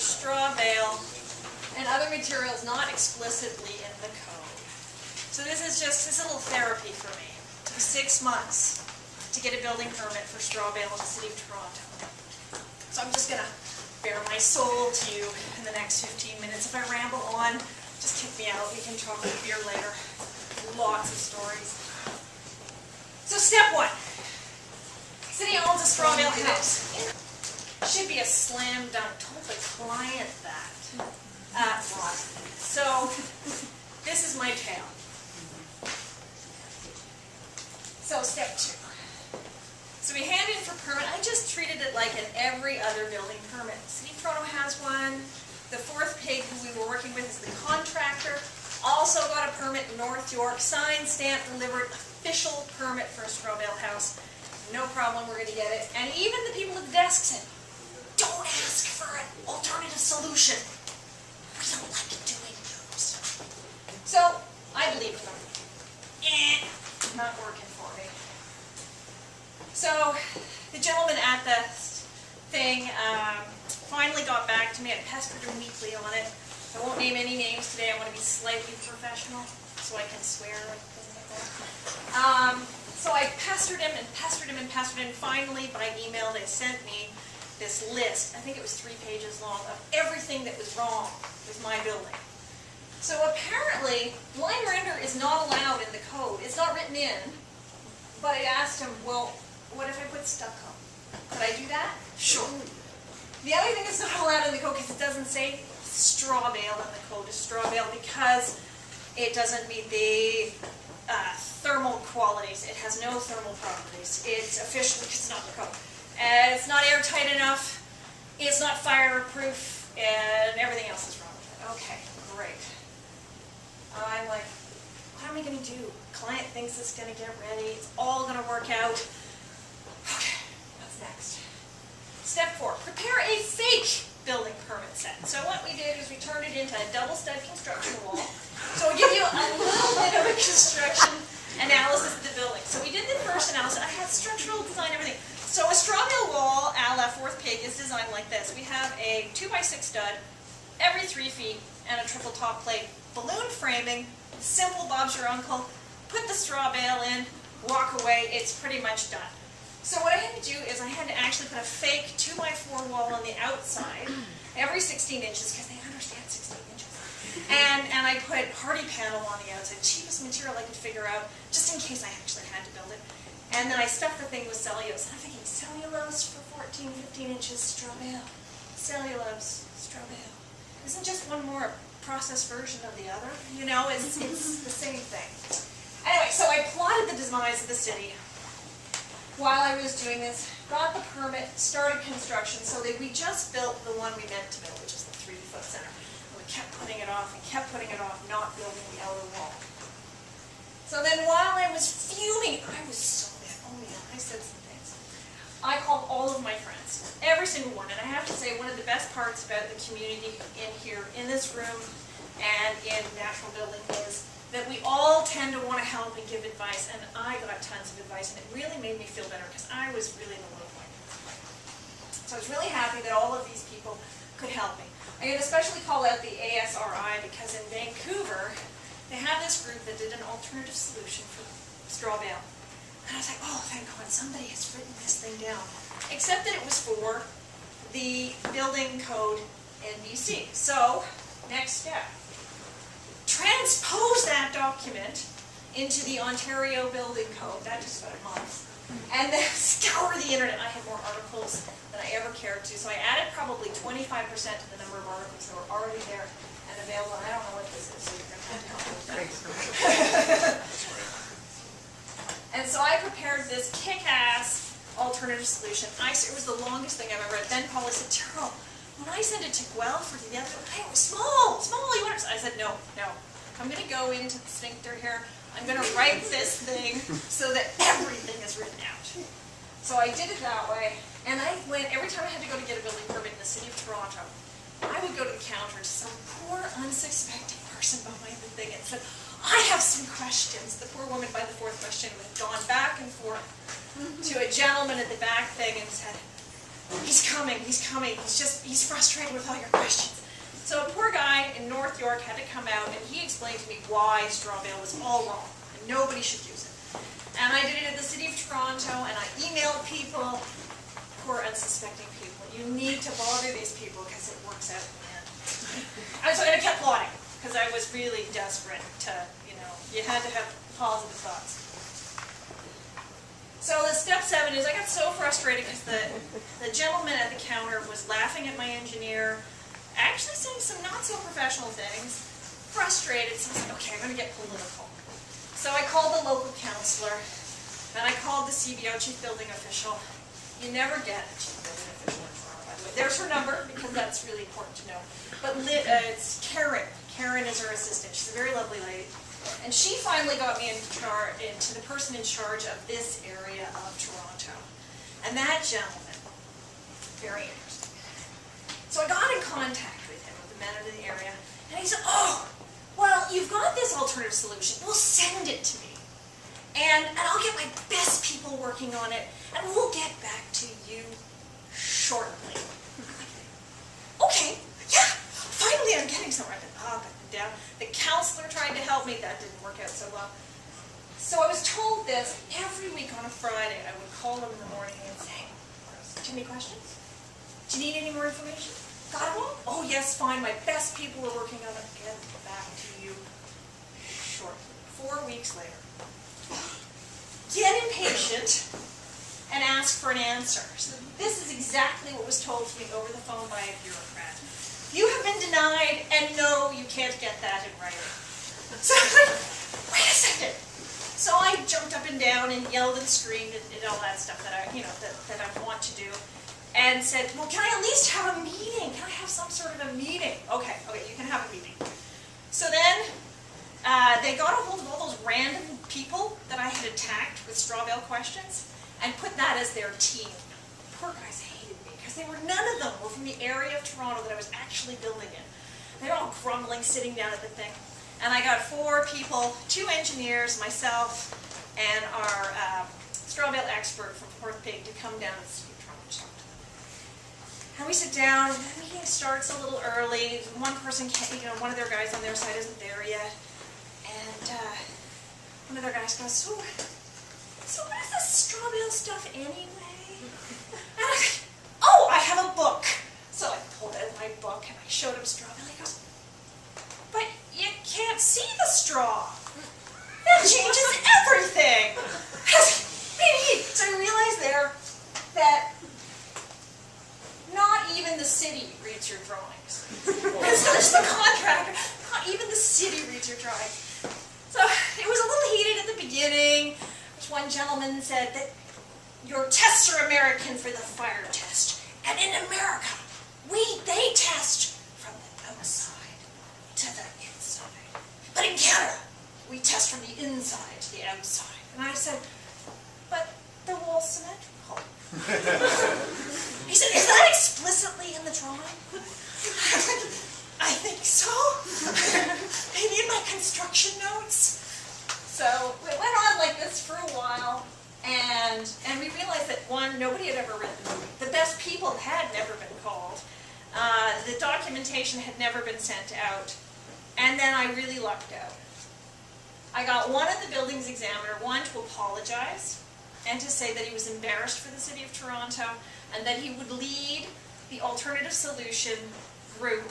straw bale and other materials not explicitly in the code. So this is a little therapy for me. It took 6 months to get a building permit for straw bale in the city of Toronto. So I'm just going to bare my soul to you in the next 15 minutes. If I ramble on, just kick me out. We can talk with beer later. Lots of stories. So step 1. City owns a straw bale house. Should be a slam dunk. Told the client that. So this is my tale. So step 2. So we hand in for permit. I just treated it like in every other building permit. City of Toronto has one. The fourth pig who we were working with is the contractor. Also got a permit in North York. Signed, stamped, delivered. Official permit for a straw bale house. No problem, we're going to get it. And even the people at the desk said, don't ask for an alternative solution. We don't like doing those. So I believed them. Not working for me. So the gentleman at the thing finally got back to me. I pestered him weekly on it. I won't name any names today. I want to be slightly professional so I can swear and things like that. So I pestered him and pestered him and pestered him. Finally, by email, they sent me this list. I think it was 3 pages long of everything that was wrong with my building. So apparently, line render is not allowed in the code. It's not written in. But I asked him, well, what if I put stucco? Could I do that? Sure. The other thing that's not allowed in the code, because it doesn't say straw bale in the code, is straw bale because it doesn't meet the thermal qualities. It has no thermal properties. It's officially, it's not in the code. It's not airtight enough. It's not fireproof, and everything else is wrong with it. Okay, great. I'm like, what am I going to do? Client thinks it's going to get ready. It's all going to work out. Okay, what's next? Step 4, prepare a fake building permit set. So what we did is we turned it into a double stud construction wall. So I'll give you a little bit of a construction analysis of the building. So we did the first analysis. I had structural design, everything. So a straw bale wall, a la fourth pig, is designed like this. We have a 2x6 stud every 3 feet and a triple top plate. Balloon framing, simple Bob's your uncle. Put the straw bale in, walk away, it's pretty much done. So what I had to do is I had to actually put a fake 2x4 wall on the outside, every 16 inches, because they understand 16 inches. And I put hardy panel on the outside, cheapest material I could figure out, just in case I actually had to build it. And then I stuffed the thing with cellulose. And I'm thinking, cellulose for 14, 15 inches, straw bale. Cellulose, straw bale. Isn't just one more processed version of the other? You know, it's the same thing. Anyway, so I plotted the demise of the city while I was doing this, got the permit, started construction, so that we just built the one we meant to build, which is the 3-foot center. And we kept putting it off and kept putting it off, not building the outer wall. So then while I was fuming, I was so mad. Oh yeah, I said some things. I called all of my friends, every single one, and I have to say one of the best parts about the community in here, in this room, and in natural building is that we all tend to want to help and give advice, and I got tons of advice, and it really made me feel better because I was really in a low point. So I was really happy that all of these people could help me. I could especially call out the ASRI because in Vancouver, they had this group that did an alternative solution for straw bale. And I was like, oh, thank God, somebody has written this thing down. Except that it was for the building code in BC. So, next step. Transpose that document into the Ontario Building Code. That just took a month. And then scour the internet. I had more articles than I ever cared to. So I added probably 25% to the number of articles that were already there and available. And I don't know what this is, so you're going to have to help me with that. And so I prepared this kick-ass alternative solution. It was the longest thing I've ever read. Then Paula said, Terrell, when I sent it to Guelph or to the other, hey, it was small, you want to? I said, no. I'm going to go into the sphincter here. I'm going to write this thing so that everything is written out. So I did it that way, and I went, every time I had to go to get a building permit in the city of Toronto, I would go to the counter to some poor, unsuspecting person behind the thing and said, I have some questions. The poor woman by the fourth question had gone back and forth to a gentleman at the back thing and said, he's coming, he's frustrated with all your questions. So a poor guy in North York had to come out and he explained to me why straw bale was all wrong and nobody should use it. And I did it at the City of Toronto and I emailed people, poor unsuspecting people. You need to bother these people because it works out in the end. And so I kept plotting because I was really desperate to, you had to have positive thoughts. So the step 7 is I got so frustrated because the gentleman at the counter was laughing at my engineer, actually saying some not so professional things, frustrated, so I was like, okay, I'm going to get political. So I called the local councillor, and I called the CBO, Chief Building Official. You never get a Chief Building Official in Toronto, by the way. There's her number, because that's really important to know. But it's Karen. Karen is her assistant. She's a very lovely lady. And she finally got me into the person in charge of this area of Toronto. And that gentleman, very interesting. So I got in contact with him, with the man in the area, and he said, oh, well, you've got this alternative solution. We'll send it to me. And I'll get my best people working on it, and we'll get back to you shortly. Okay, yeah, finally I'm getting somewhere. I've been up and down. The counselor tried to help me. That didn't work out so well. So I was told this every week on a Friday. I would call them in the morning and say, do you have any questions? Do you need any more information? Got it all? Oh, yes, fine. My best people are working on it. Get back to you shortly. 4 weeks later. Get impatient and ask for an answer. So this is exactly what was told to me over the phone by a bureaucrat. You have been denied, and no, you can't get that in writing. So I'm like, wait a second. So I jumped up and down and yelled and screamed and did all that stuff that I want to do. And said, well, can I at least have a meeting? Can I have some sort of a meeting? Okay, you can have a meeting. So then they got a hold of all those random people that I had attacked with straw bale questions and put that as their team. Poor guys hated me because none of them were from the area of Toronto that I was actually building in. They were all grumbling, sitting down at the thing. And I got 4 people, 2 engineers, myself, and our straw bale expert from Fourth Pig to come down and see Toronto to talk to them. And we sit down, and the meeting starts a little early. One person can't, one of their guys on their side isn't there yet. And one of their guys goes, so what is this straw bale stuff anyway? And I go, oh, I have a book. So I pulled out my book and I showed him straw bale. He goes, but you can't see the straw. That changes everything. So I realized there that not even the city reads your drawings. It's not just the contractor, not even the city reads your drawings. So it was a little heated at the beginning. One gentleman said that your tests are American for the fire test. And in America, they test from the outside to the inside. But in Canada, we test from the inside to the outside. And I said, but they're all symmetrical. He said, is that explicitly in the drawing? I think so. Maybe in my construction notes. So it went on like this for a while, and we realized that, one, nobody had ever read the movie. The best people had never been called. The documentation had never been sent out. And then I really lucked out. I got one of the buildings examiner, one, to apologize and to say that he was embarrassed for the City of Toronto and that he would lead the alternative solution group.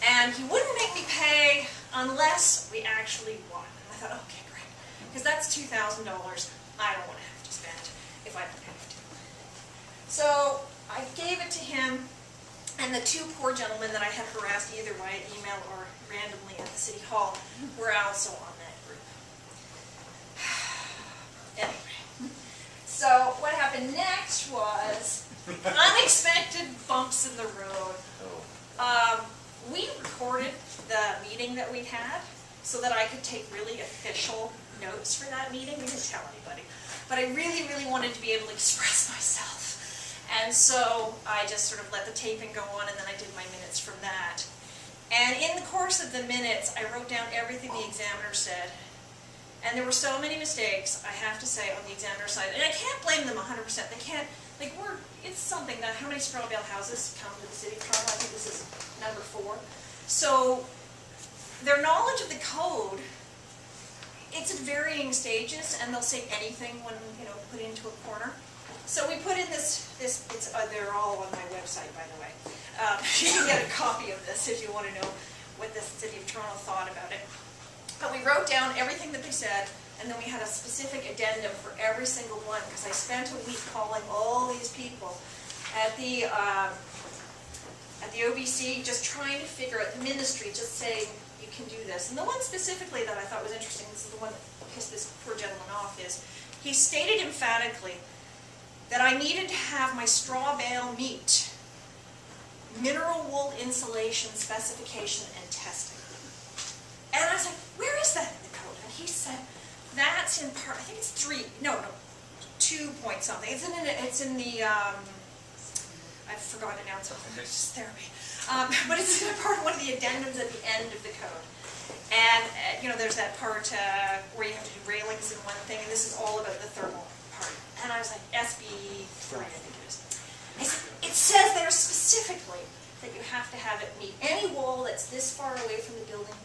And he wouldn't make me pay unless we actually won. And I thought, okay, great. Because that's $2,000 I don't want to have to spend if I don't have to. So I gave it to him, and the 2 poor gentlemen that I had harassed either via email or randomly at the City Hall were also on that group. Anyway, so what happened next was unexpected bumps in the road. We recorded the meeting that we had so that I could take really official notes for that meeting. We didn't tell anybody. But I really, really wanted to be able to express myself. And so I just sort of let the taping go on, and then I did my minutes from that. And in the course of the minutes, I wrote down everything the examiner said. And there were so many mistakes, I have to say, on the examiner side. And I can't blame them 100%. They can't, like, it's something that, how many straw bale houses come to the city of Toronto? I think this is number 4. So, their knowledge of the code, it's at varying stages, and they'll say anything when, put into a corner. So we put in they're all on my website, by the way. You can get a copy of this if you want to know what the city of Toronto thought about it. But we wrote down everything that they said, and then we had a specific addendum for every single one, because I spent a week calling all these people at the OBC, just trying to figure out, the ministry, just saying, you can do this. And the one specifically that I thought was interesting, this is the one that pissed this poor gentleman off, is he stated emphatically that I needed to have my straw bale meet mineral wool insulation specification and testing. And I was like, where is that in the code? And he said, that's in part, I think it's 2 point something. It's in the, I've forgotten it now, it's just therapy. But it's in a part, one of the addendums at the end of the code. And, there's that part where you have to do railings in one thing, and this is all about the thermal part. And I was like, SB3, I think it is. I said, it says there specifically that you have to have it meet any wall that's this far away from the building.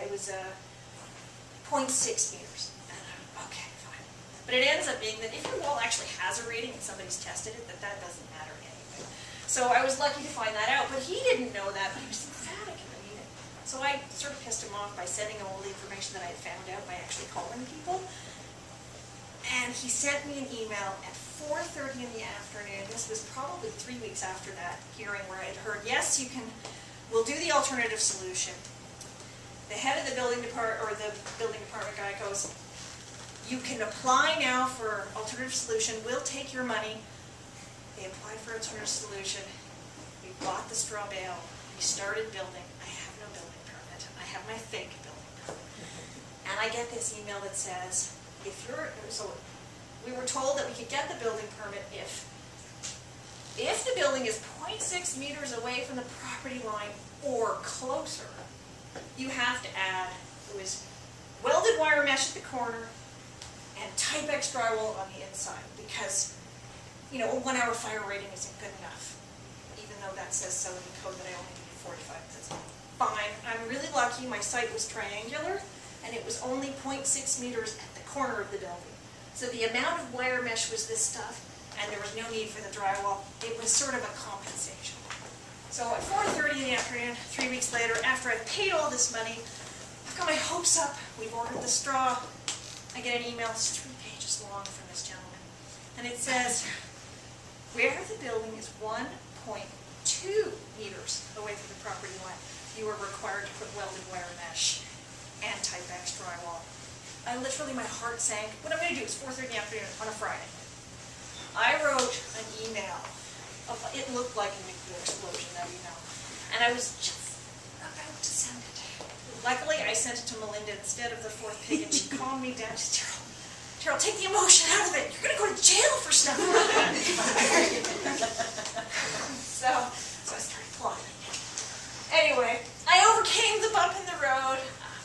It was 0.6 meters. And okay, fine. But it ends up being that if your wall actually has a rating and somebody's tested it, that doesn't matter anyway. So I was lucky to find that out, but he didn't know that, but he was emphatic in the meeting. So I sort of pissed him off by sending him all the information that I had found out by actually calling people. And he sent me an email at 4:30 in the afternoon. This was probably 3 weeks after that hearing where I had heard, yes, we'll do the alternative solution. The head of the building department, or the building department guy goes, you can apply now for alternative solution, we'll take your money. They applied for alternative solution. We bought the straw bale. We started building. I have no building permit. I have my fake building permit. And I get this email that says, so we were told that we could get the building permit if the building is 0.6 meters away from the property line or closer. You have to add, it was welded wire mesh at the corner and Type-X drywall on the inside, because, a 1 hour fire rating isn't good enough, even though that says so in the code that I only need 45. That's fine. I'm really lucky my site was triangular, and it was only 0.6 meters at the corner of the building. So the amount of wire mesh was this stuff, and there was no need for the drywall. It was sort of a compensation. So at 4:30 in the afternoon, 3 weeks later, after I've paid all this money, I've got my hopes up, we've ordered the straw, I get an email, it's 3 pages long from this gentleman, and it says, where the building is 1.2 meters away from the property line, you are required to put welded wire mesh and Type-X drywall. My heart sank. What I'm going to do is 4:30 in the afternoon on a Friday. I wrote an email. It looked like a nuclear explosion, that email. And I was just about to send it. Luckily, I sent it to Melinda instead of the 4th pig, and she calmed me down. She said, Terrell, take the emotion out of it. You're going to go to jail for stuff. So I started plotting. Anyway, I overcame the bump in the road.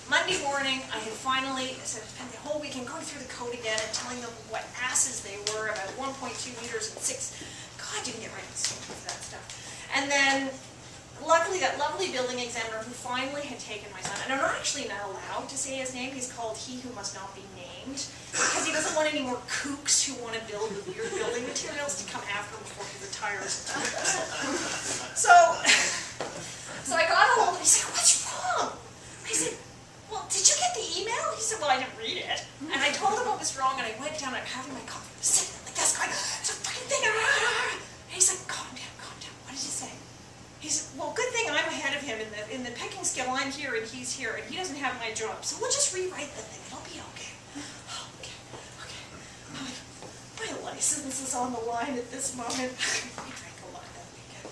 Monday morning, I had finally spent the whole weekend going through the code again and telling them what asses they were about 1.2 meters and 6. God, I didn't get right with that stuff. And then, luckily, that lovely building examiner who finally had taken my son, and I'm actually not allowed to say his name, he's called He Who Must Not Be Named, because he doesn't want any more kooks who want to build the weird building materials to come after him before he retires. So I got a hold of him, he said, what's wrong? I said, well, did you get the email? He said, well, I didn't read it. And I told him what was wrong, and I went down, I'm having my coffee, I was sitting at the desk going, it's a fucking thing. And he's like, calm down, calm down. What did you say? He said, well, good thing I'm ahead of him in the pecking scale. I'm here, and he's here, and he doesn't have my job. So we'll just rewrite the thing. It'll be okay. Okay. My license is on the line at this moment. We drank a lot that weekend.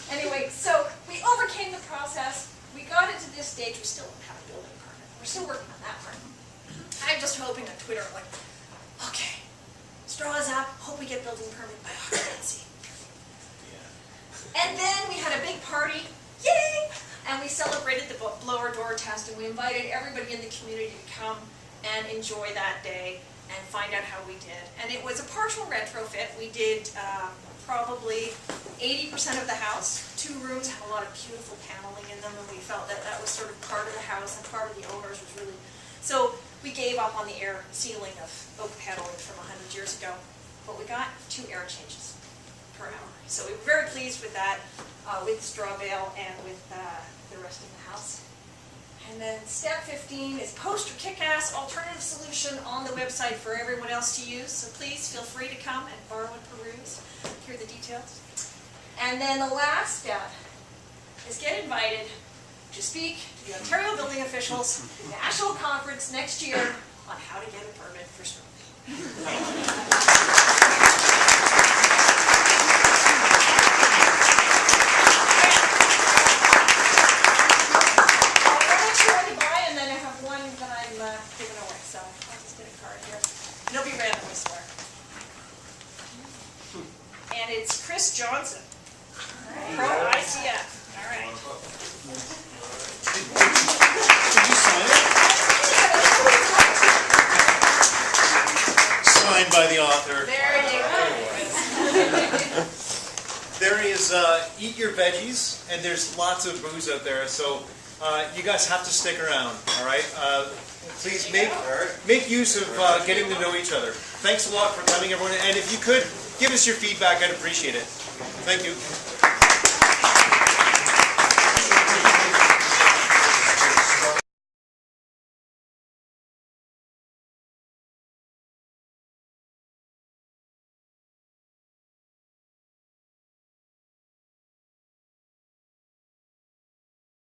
Anyway, so we overcame the process. We got it to this stage. We still don't have a building permit. We're still working on that part. I'm just hoping on Twitter, I'm like, okay, straw is up. Hope we get building permit by occupancy. And then we had a big party, yay! And we celebrated the blower door test, and we invited everybody in the community to come and enjoy that day and find out how we did. And it was a partial retrofit. We did probably 80% of the house. 2 rooms had a lot of beautiful paneling in them, and we felt that that was sort of part of the house, and part of the owners was really... So we gave up on the air sealing of oak paneling from 100 years ago, but we got 2 air changes per hour. So we were very pleased with that, with the straw bale and with the rest of the house. And then step 15 is POSTER KICKASS alternative solution on the website for everyone else to use. So please feel free to come and borrow and peruse, hear the details. And then the last step is get invited to speak to the Ontario building officials national conference next year on how to get a permit for straw bale. Giving away, so I'll just get a card here. And it'll be randomly swear. And it's Chris Johnson, Pro ICF. All right. Did you sign it? Signed by the author. There you go. There is eat your veggies, and there's lots of booze out there, so you guys have to stick around, all right? Please make use of getting to know each other. Thanks a lot for coming, everyone. And if you could, give us your feedback. I'd appreciate it. Thank you.